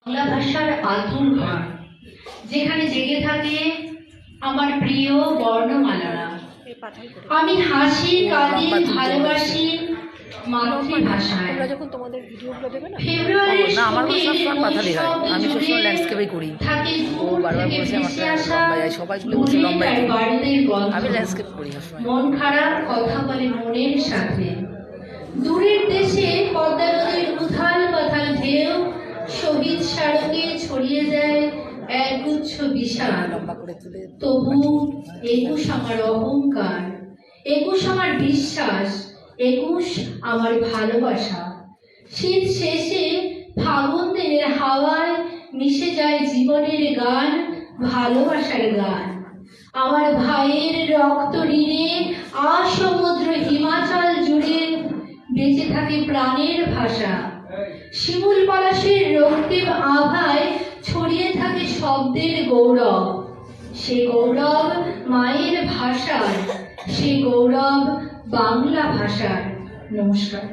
বাংলা ভাষার আতুর ঘর, যেখানে জেগে থাকে আমার প্রিয় বর্ণমালারা। আমি হাসি, কাঁদি, ভালোবাসি মাতৃভাষায়। ফেব্রুয়ারির মন খারাপ কথা বলে মনের সাথে। দূরের দেশে পদ্মা নদীর উথাল পাথাল ঢেউ শহীদ স্মারকে ছড়িয়ে যায় একগুচ্ছ বিশাল। তবু ২১ আমার অহংকার, ২১ আমার বিশ্বাস, ২১ আমার ভালোবাসা। শীত শেষে ফাগুন দিনের হাওয়ায় মিশে যায় জীবনের গান, ভালোবাসার গান। আমার ভাইয়ের রক্ত ঋণে আসমুদ্র হিমাচল জুড়ে বেঁচে থাকে প্রাণের ভাষা। শিমুল পলাশের রক্তিম আভায় ছড়িয়ে থাকে শব্দের গৌরব। সে গৌরব মায়ের ভাষার, সে গৌরব বাংলা ভাষার। নমস্কার।